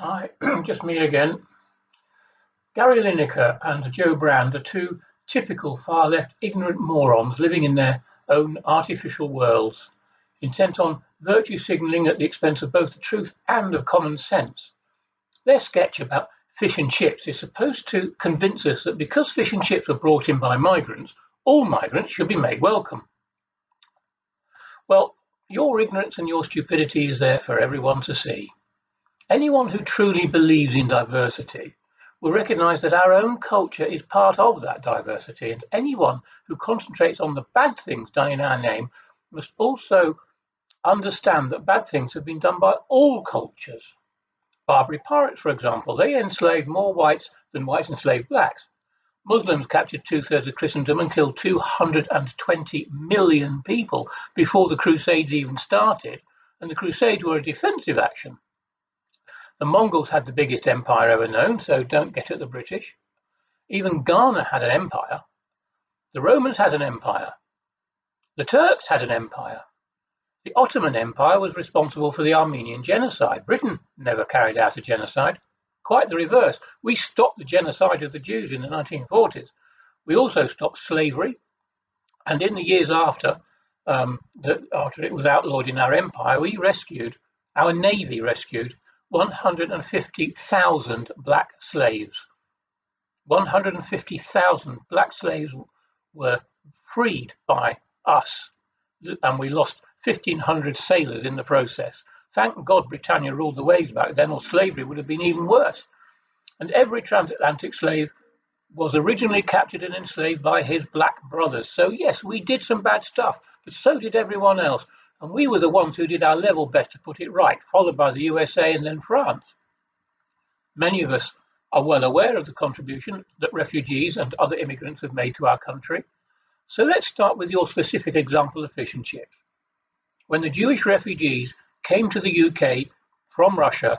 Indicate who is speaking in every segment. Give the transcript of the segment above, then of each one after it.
Speaker 1: Hi, just me again. Gary Lineker and Joe Brand are two typical far-left ignorant morons living in their own artificial worlds, intent on virtue signalling at the expense of both the truth and of common sense. Their sketch about fish and chips is supposed to convince us that because fish and chips were brought in by migrants, all migrants should be made welcome. Well, your ignorance and your stupidity is there for everyone to see. Anyone who truly believes in diversity will recognize that our own culture is part of that diversity, and anyone who concentrates on the bad things done in our name must also understand that bad things have been done by all cultures. Barbary pirates, for example, they enslaved more whites than whites enslaved blacks. Muslims captured two-thirds of Christendom and killed 220 million people before the Crusades even started, and the Crusades were a defensive action. The Mongols had the biggest empire ever known, so don't get at the British. Even Ghana had an empire. The Romans had an empire. The Turks had an empire. The Ottoman Empire was responsible for the Armenian genocide. Britain never carried out a genocide. Quite the reverse. We stopped the genocide of the Jews in the 1940s. We also stopped slavery, and in the years after it was outlawed in our empire, our navy rescued 150,000 black slaves. 150,000 black slaves were freed by us, and we lost 1,500 sailors in the process. Thank God Britannia ruled the waves back then, or slavery would have been even worse. And every transatlantic slave was originally captured and enslaved by his black brothers. So yes, we did some bad stuff, but so did everyone else. And we were the ones who did our level best to put it right, followed by the USA and then France. Many of us are well aware of the contribution that refugees and other immigrants have made to our country. So let's start with your specific example of fish and chips. When the Jewish refugees came to the UK from Russia,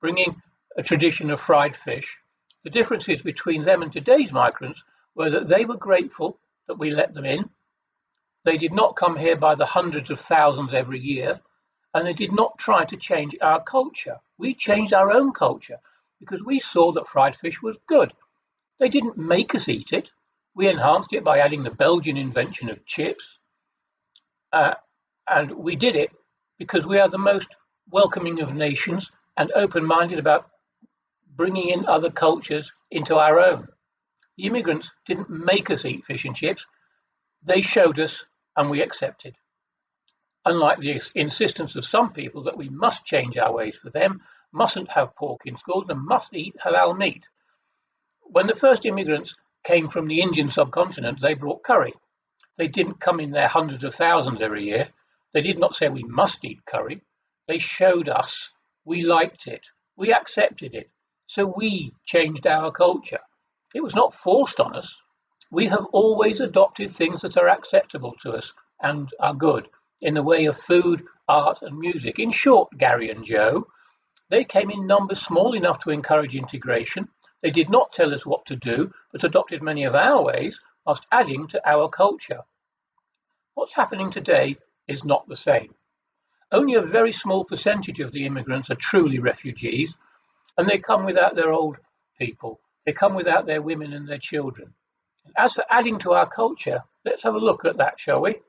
Speaker 1: bringing a tradition of fried fish, the differences between them and today's migrants were that they were grateful that we let them in. They did not come here by the hundreds of thousands every year, and they did not try to change our culture. We changed our own culture because we saw that fried fish was good. They didn't make us eat it. We enhanced it by adding the Belgian invention of chips. And we did it because we are the most welcoming of nations and open-minded about bringing in other cultures into our own. The immigrants didn't make us eat fish and chips. They showed us and we accepted. Unlike the insistence of some people that we must change our ways for them, mustn't have pork in schools, and must eat halal meat. When the first immigrants came from the Indian subcontinent, they brought curry. They didn't come in their hundreds of thousands every year. They did not say we must eat curry. They showed us we liked it. We accepted it. So we changed our culture. It was not forced on us. We have always adopted things that are acceptable to us and are good in the way of food, art, and music. In short, Gary and Joe, they came in numbers small enough to encourage integration. They did not tell us what to do, but adopted many of our ways whilst adding to our culture. What's happening today is not the same. Only a very small percentage of the immigrants are truly refugees, and they come without their old people. They come without their women and their children. As for adding to our culture, let's have a look at that, shall we?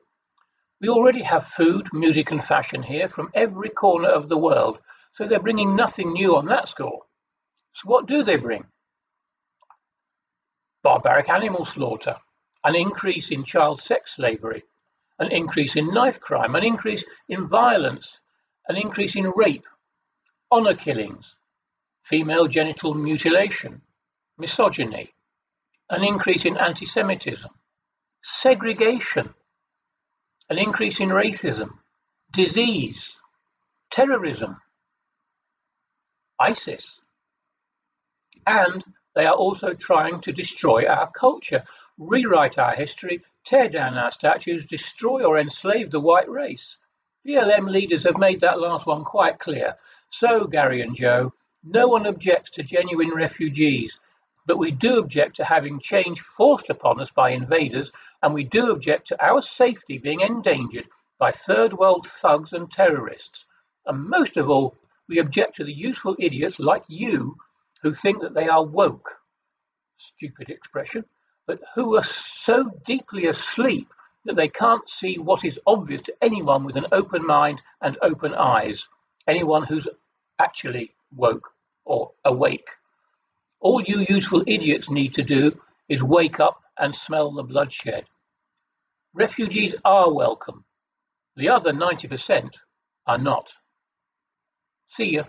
Speaker 1: We already have food, music, and fashion here from every corner of the world, so they're bringing nothing new on that score. So what do they bring? Barbaric animal slaughter, an increase in child sex slavery, an increase in knife crime, an increase in violence, an increase in rape, honor killings, female genital mutilation, misogyny, an increase in anti-Semitism, segregation, an increase in racism, disease, terrorism, ISIS. And they are also trying to destroy our culture, rewrite our history, tear down our statues, destroy or enslave the white race. BLM leaders have made that last one quite clear. So, Gary and Joe, no one objects to genuine refugees, but we do object to having change forced upon us by invaders, and we do object to our safety being endangered by third world thugs and terrorists. And most of all, We object to the useful idiots like you who think that they are woke, stupid expression, but who are so deeply asleep that they can't see what is obvious to anyone with an open mind and open eyes, anyone who's actually woke or awake. All you useful idiots need to do is wake up and smell the bloodshed. Refugees are welcome. The other 90% are not. See ya.